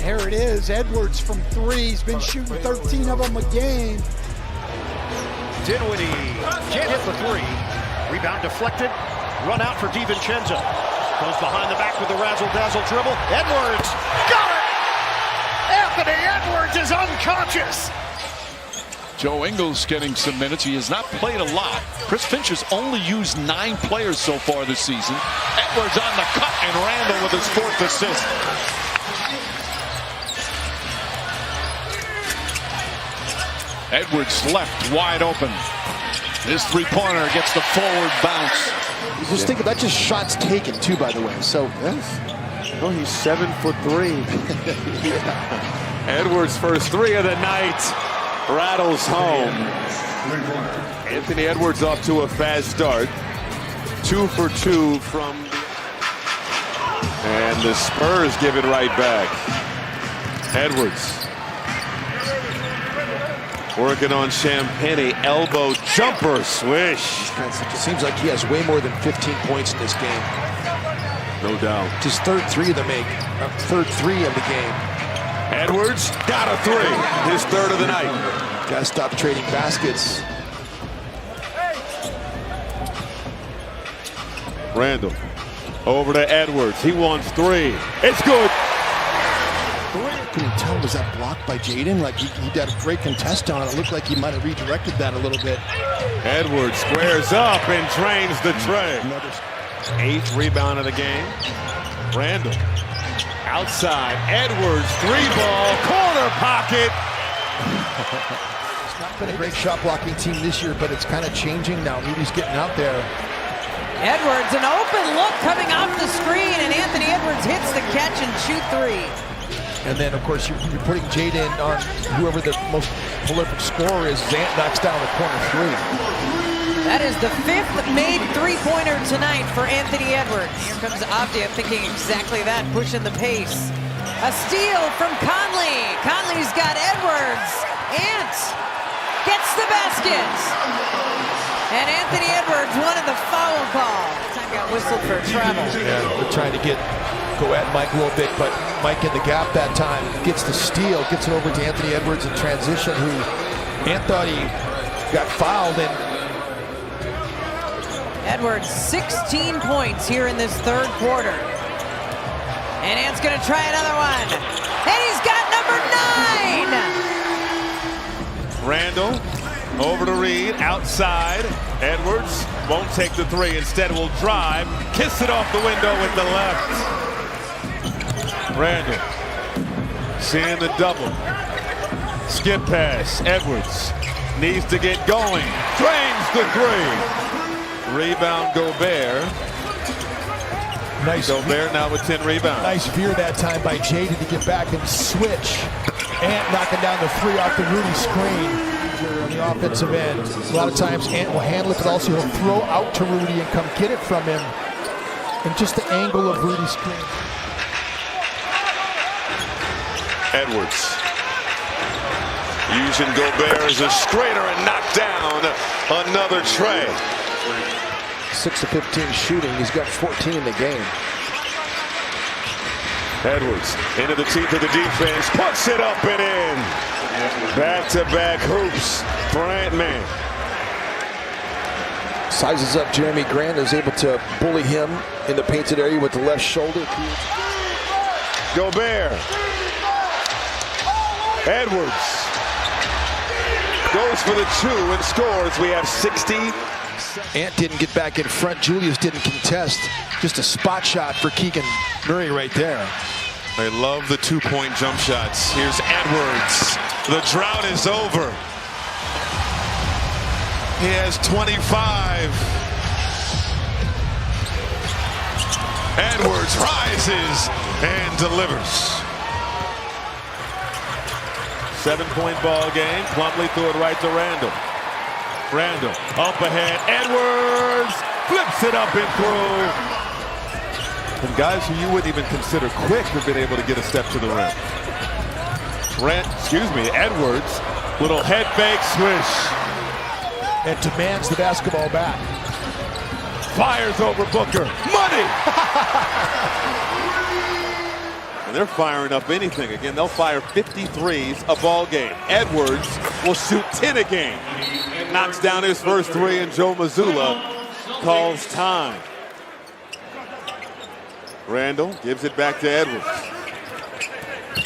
Here it is, Edwards from 3. He's been shooting 13 of them a game. Dinwiddie can't hit the 3. Rebound deflected. Run out for DiVincenzo. Goes behind the back with the razzle-dazzle dribble. Edwards got it! Anthony Edwards is unconscious. Joe Ingles getting some minutes. He has not played a lot. Chris Finch has only used 9 players so far this season. Edwards on the cut, and Randall with his 4th assist. Edwards left wide open. His 3-pointer gets the forward bounce. Just think about just shots taken too, by the way. So Oh, he's 7'3". Yeah. Edwards' first 3 of the night rattles home. Anthony Edwards off to a fast start. 2 for 2 from. And the Spurs give it right back. Edwards. Working on Champagnie, elbow jumper, swish. It seems like he has way more than 15 points in this game. No doubt. His third 3 of the game. Edwards got a 3. His 3rd of the night. Gotta stop trading baskets. Randall over to Edwards. He wants 3. It's good. Can you tell, was that blocked by Jaden? Like he did a great contest on it. It looked like he might have redirected that a little bit. Edwards squares up and drains the tray. 8th rebound of the game. Randall outside. Edwards, 3-ball, corner pocket. It's not been a great shot blocking team this year, but it's kind of changing now. Rudy's getting out there. Edwards, an open look coming off the screen, and Anthony Edwards hits the catch and shoot 3. And then, of course, you're putting Jaden on whoever the most prolific scorer is. Ant knocks down the corner three. That is the 5th made three-pointer tonight for Anthony Edwards. Here comes Avdia thinking exactly that, pushing the pace. A steal from Conley. Conley's got Edwards. Ant gets the basket. And Anthony Edwards wanted the foul call. Time got whistled for travel. Yeah, they're trying to go at Mike a little bit, but Mike in the gap that time gets the steal, gets it over to Anthony Edwards in transition, who Ant thought he got fouled. And Edwards, 16 points here in this third quarter. And Ant's going to try another one. And he's got number 9! Randall over to Reed, outside. Edwards won't take the three, instead will drive, kiss it off the window with the left. Randall seeing the double. Skip pass, Edwards needs to get going, drains the three. Rebound Gobert. Nice. Gobert now with 10 rebounds. Nice veer that time by Jaden to get back and switch. Ant knocking down the three off the Rudy screen on the offensive end. A lot of times Ant will handle it, but also he'll throw out to Rudy and come get it from him. And just the angle of Rudy's screen. Edwards using Gobert as a strainer and knocked down another tray. 6 of 15 shooting. He's got 14 in the game. Edwards into the teeth of the defense, puts it up and in. Back-to-back hoops for Ant-Man. Sizes up Jeremy Grant, is able to bully him in the painted area with the left shoulder. Gobert. Edwards goes for the 2 and scores. We have 60. Ant didn't get back in front. Julius didn't contest. Just a spot shot for Keegan Murray right there. They love the 2-point jump shots. Here's Edwards. The drought is over. He has 25. Edwards rises and delivers. 7-point ball game. Plumlee threw it right to Randall. Randall up ahead. Edwards flips it up and through. And guys who you wouldn't even consider quick have been able to get a step to the rim. Edwards, little head fake swish. And demands the basketball back. Fires over Booker. Money! And they're firing up anything. Again, they'll fire 53s a ball game. Edwards will shoot 10 a game. Knocks down his first 3, and Joe Mazzulla calls time. Randall gives it back to Edwards.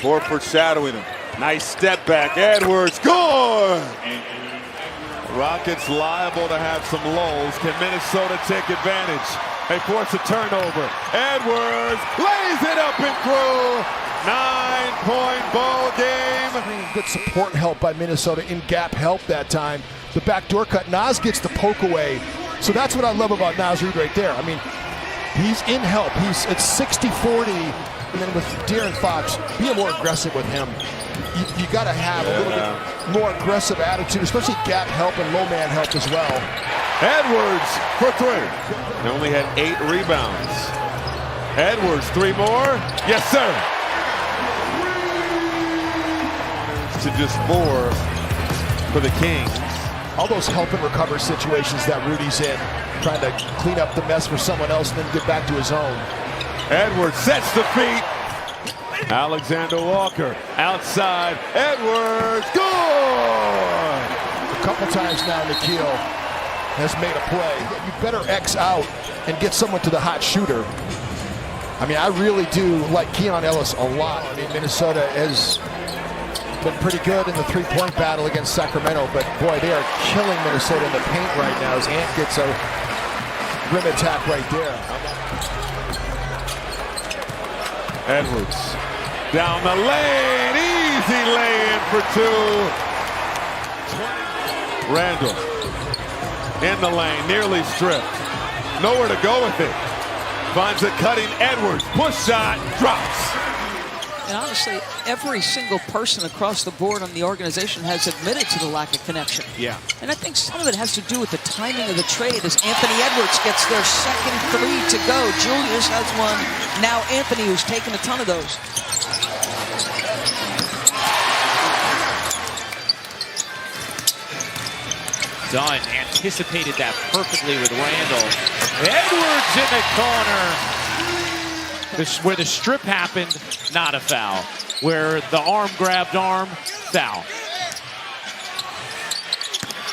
Horford shadowing him. Nice step back. Edwards, score! Rockets liable to have some lulls. Can Minnesota take advantage? They force a turnover. Edwards lays it up and through. 9-point ball game. Good support and help by Minnesota in gap help that time. The backdoor cut. Naz gets the poke away. So that's what I love about Naz Reid right there. I mean, he's in help. It's 60-40. And then with De'Aaron Fox, be more aggressive with him. You got to have a little bit more aggressive attitude, especially gap help and low man help as well. Edwards for 3. They only had 8 rebounds. Edwards, 3 more. Yes, sir. To just 4 for the Kings. All those help and recover situations that Rudy's in, trying to clean up the mess for someone else and then get back to his own. Edwards sets the feet. Alexander Walker outside. Edwards, good! A couple times now, Nikhil has made a play. You better X out and get someone to the hot shooter. I mean, I really do like Keon Ellis a lot. I mean, Minnesota has been pretty good in the three-point battle against Sacramento, but boy, they are killing Minnesota in the paint right now as Ant gets a rim attack right there. Edwards down the lane, easy lay-in for 2. Randall in the lane, nearly stripped. Nowhere to go with it. Finds a cutting Edwards, push shot, drops. honestly, every single person across the board on the organization has admitted to the lack of connection. Yeah. And I think some of it has to do with the timing of the trade as Anthony Edwards gets their second three to go. Julius has one. Now Anthony, who's taken a ton of those. Dunn anticipated that perfectly with Randall. Edwards in the corner. This, where the strip happened, not a foul. Where the arm grabbed arm, foul.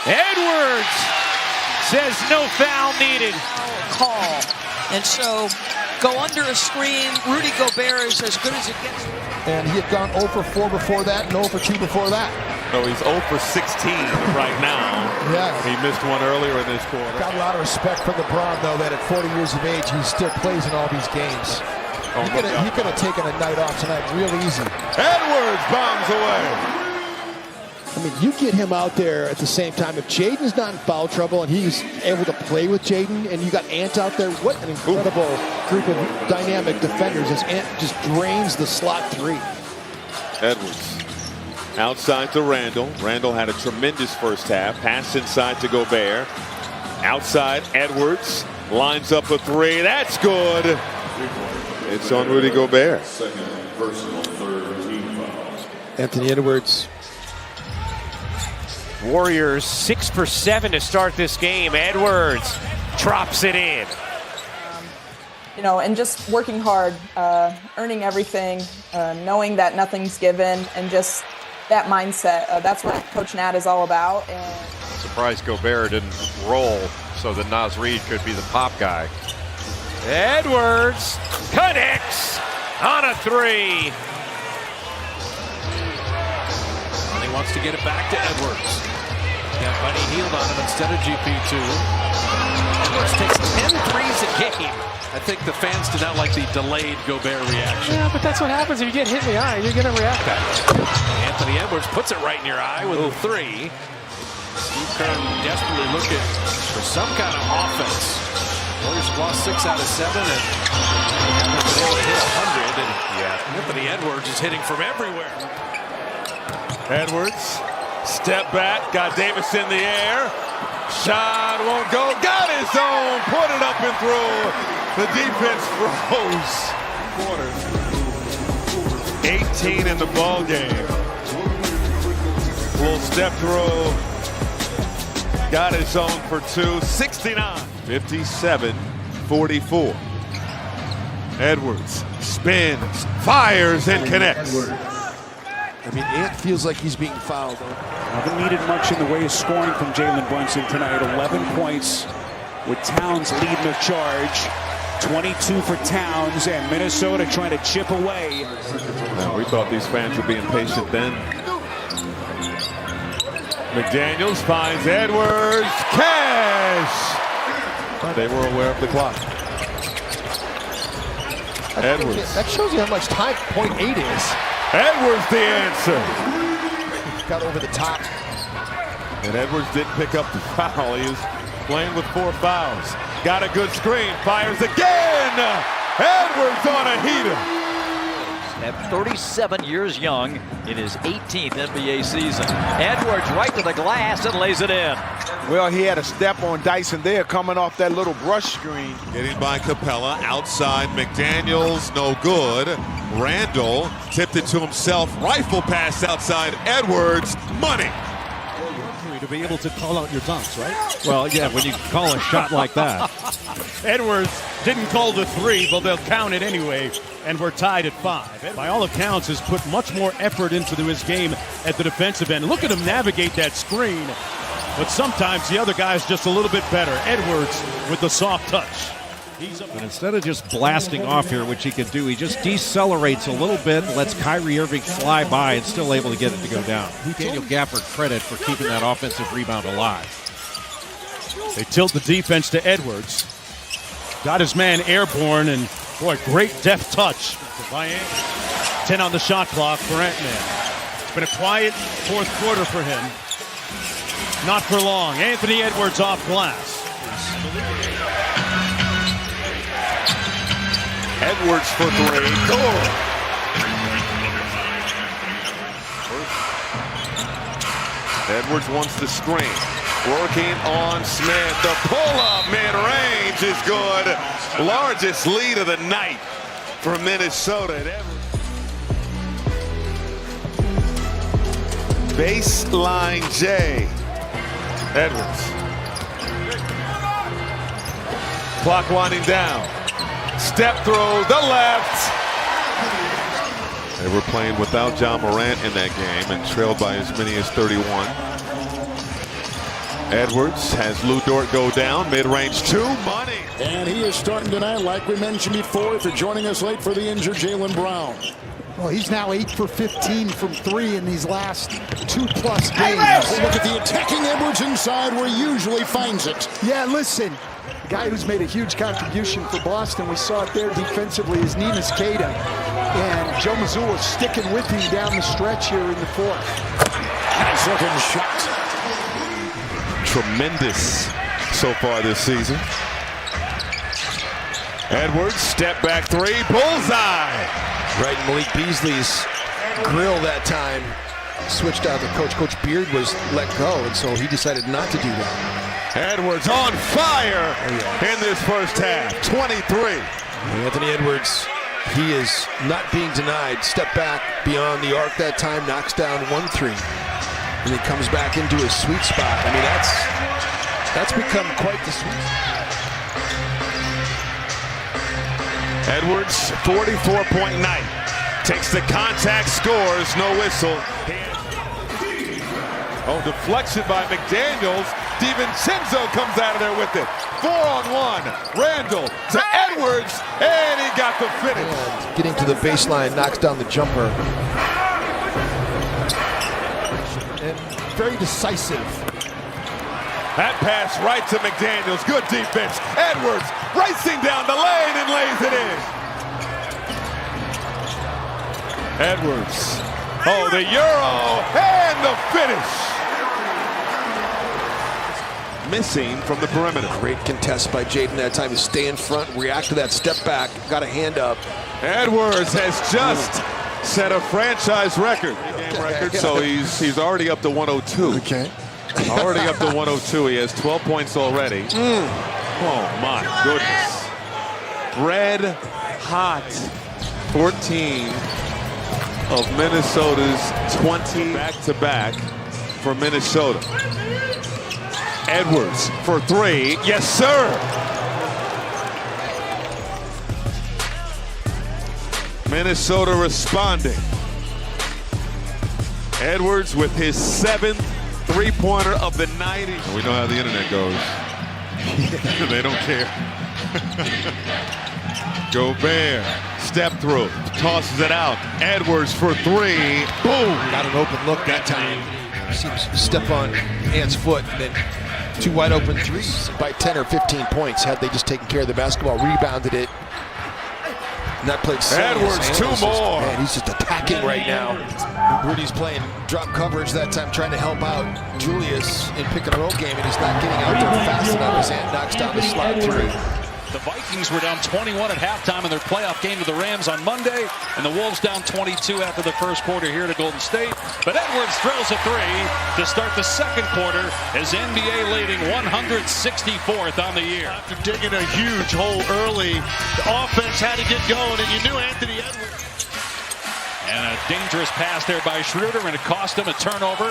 Edwards says no foul needed. Call. And so go under a screen. Rudy Gobert is as good as it gets. And he had gone 0 for 4 before that and 0 for 2 before that. No, he's 0 for 16 right now. Yeah. He missed one earlier in this quarter. Got a lot of respect for LeBron, though, that at 40 years of age, he still plays in all these games. He could have taken a night off tonight real easy. Edwards bombs away. I mean, you get him out there at the same time. If Jaden's not in foul trouble and he's able to play with Jaden, and you got Ant out there, what an incredible group of dynamic defenders as Ant just drains the slot three. Edwards outside to Randall. Randall had a tremendous first half. Pass inside to Gobert. Outside, Edwards lines up a three. That's good. It's on Rudy Gobert. Anthony Edwards. Warriors 6 for 7 to start this game. Edwards drops it in. You know, and just working hard, earning everything, knowing that nothing's given, and just that mindset. That's what Coach Nat is all about. And Surprised Gobert didn't roll so that Naz Reid could be the pop guy. Edwards connects on a three. And he wants to get it back to Edwards. Got Buddy Hield on him instead of GP2. Edwards takes 10 threes a game. I think the fans did not like the delayed Gobert reaction. Yeah, but that's what happens if you get hit in the eye. You're going to react back. Anthony Edwards puts it right in your eye with a three. Steve Kerr desperately looking for some kind of offense. Warriors lost 6 out of 7 and haven't been able to hit 100. And Anthony Edwards is hitting from everywhere. Edwards, step back, got Davis in the air. Shot won't go, got his own, put it up and through. The defense froze. 18 in the ball game. Will step through. Got his own for 2, 69. 57-44. Edwards spins, fires, and connects. I mean, Ant feels like he's being fouled. Haven't needed much in the way of scoring from Jalen Brunson tonight. 11 points with Towns leading the charge. 22 for Towns, and Minnesota trying to chip away. Now, we thought these fans were being patient then. McDaniels finds Edwards. Cash! They were aware of the clock. Edwards. That shows you how much time 0.8 is. Edwards the answer. Got over the top. And Edwards didn't pick up the foul. He was playing with 4 fouls. Got a good screen. Fires again. Edwards on a heater. At 37 years young in his 18th NBA season. Edwards right to the glass and lays it in. Well, he had a step on Dyson there coming off that little brush screen. Getting by Capella. Outside McDaniels. No good. Randall tipped it to himself. Rifle pass outside Edwards. Money. To be able to call out your dunks, right? Well, yeah, when you call a shot like that. Edwards didn't call the three, but they'll count it anyway, and we're tied at 5. By all accounts, has put much more effort into his game at the defensive end. Look at him navigate that screen, but sometimes the other guy's just a little bit better. Edwards with the soft touch. But instead of just blasting off here, which he can do, he just decelerates a little bit, lets Kyrie Irving fly by and still able to get it to go down. Daniel Gafford credit for keeping that offensive rebound alive. They tilt the defense to Edwards. Got his man airborne, and boy, great deft touch by Ant. 10 on the shot clock for Ant-Man. It's been a quiet fourth quarter for him. Not for long. Anthony Edwards off glass. Edwards for 3. Goal. Edwards wants the screen. Working on Smith. The pull-up mid-range is good. Largest lead of the night for Minnesota. Baseline J. Edwards. Clock winding down. Step through the left. They were playing without John Morant in that game and trailed by as many as 31. Edwards has Lou Dort go down. Mid-range two. Money. And he is starting tonight, like we mentioned before, if you're joining us late for the injured Jaylen Brown. Well, he's now 8 for 15 from 3 in these last 2+ games. Well, look at the attacking Edwards inside where he usually finds it. Yeah, listen. The guy who's made a huge contribution for Boston, we saw it there defensively, is Neemias Queta. And Joe Mazzulla sticking with him down the stretch here in the fourth. Nice looking shot. Tremendous so far this season. Edwards, step back three, bullseye. Right in Malik Beasley's grill that time. Switched out to Coach Beard was let go, and so he decided not to do that. Edwards on fire in this first half, 23. Anthony Edwards, he is not being denied. Step back beyond the arc that time, knocks down 1-3. And he comes back into his sweet spot. I mean, that's become quite the sweet spot. Edwards, 44-point night. Takes the contact, scores, no whistle. Oh, deflection by McDaniels. DiVincenzo comes out of there with it. 4-on-1. Randall to Edwards, and he got the finish. And getting to the baseline, knocks down the jumper. And very decisive. That pass right to McDaniels. Good defense. Edwards racing down the lane and lays it in. Edwards. Oh, the Euro and the finish. Missing from the perimeter. Great contest by Jaden that time to stay in front, react to that step back, got a hand up. Edwards has just set a franchise record. So he's already up to 102. Okay. Already up to 102. He has 12 points already. Oh my goodness. Red hot. 14 of Minnesota's 20 back-to-back for Minnesota. Edwards for three. Yes, sir. Minnesota responding. Edwards with his 7th three-pointer of the night. We know how the internet goes. They don't care. Gobert, step through, tosses it out. Edwards for three. Boom! Got an open look that time. Seems to step on Ant's foot, and then 2 wide open threes by 10 or 15 points. Had they just taken care of the basketball, rebounded it. And that played Edwards, 2 more. Man, he's just attacking right now. Rudy's playing drop coverage that time, trying to help out Julius in pick and roll game, and he's not getting out there fast enough as Ant knocks down the slot through. The Vikings were down 21 at halftime in their playoff game to the Rams on Monday, and the Wolves down 22 after the first quarter here to Golden State. But Edwards drills a three to start the second quarter as NBA leading 164th on the year. After digging a huge hole early, the offense had to get going, and you knew Anthony Edwards. And a dangerous pass there by Schroeder, and it cost him a turnover.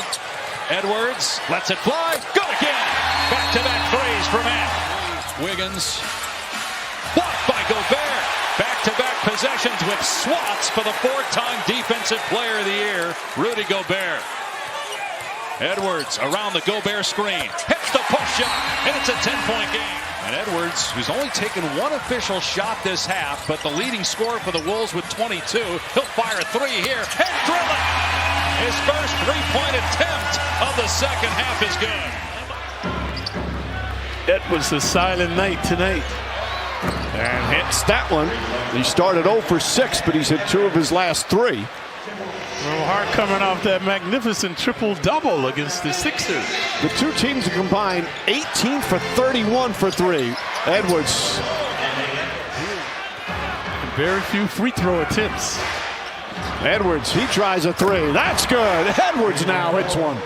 Edwards lets it fly. Good again. Back-to-back threes from Ant. Wiggins. Blocked by Gobert. Back-to-back possessions with swats for the 4-time Defensive Player of the Year, Rudy Gobert. Edwards around the Gobert screen. Hits the push shot, and it's a 10-point game. And Edwards, who's only taken 1 official shot this half, but the leading scorer for the Wolves with 22. He'll fire a three here and drill it. His first three-point attempt of the second half is good. It was a silent night tonight. And hits that one. He started 0 for 6, but he's hit 2 of his last 3. Well, Hart coming off that magnificent triple-double against the Sixers. The two teams have combined 18 for 31 for 3. Edwards. Very few free throw attempts. Edwards, he tries a 3. That's good. Edwards now hits one.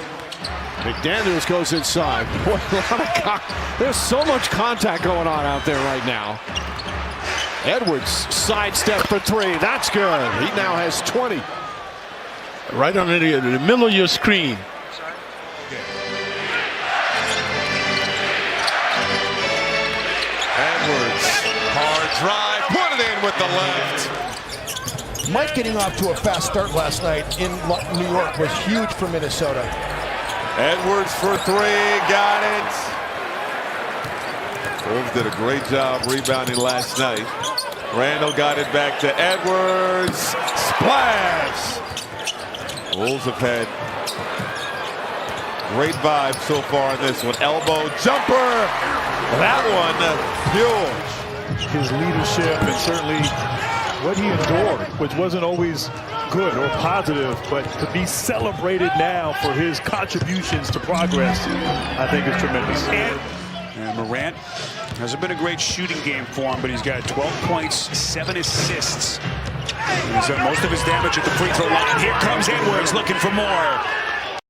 McDaniels goes inside. Boy, there's so much contact going on out there right now. Edwards sidestep for three. That's good. He now has 20. Right on the middle of your screen. Edwards, hard drive, put it in with the left. Mike getting off to a fast start last night in New York was huge for Minnesota. Edwards for three, got it. Wolves did a great job rebounding last night. Randall got it back to Edwards. Splash! Wolves have had great vibes so far in this one. Elbow jumper. That one huge. His leadership and certainly what he endured, which wasn't always good or positive, but to be celebrated now for his contributions to progress, I think is tremendous. And Morant hasn't been a great shooting game for him, but he's got 12 points, 7 assists. He's done most of his damage at the free throw line. Here comes Edwards looking for more.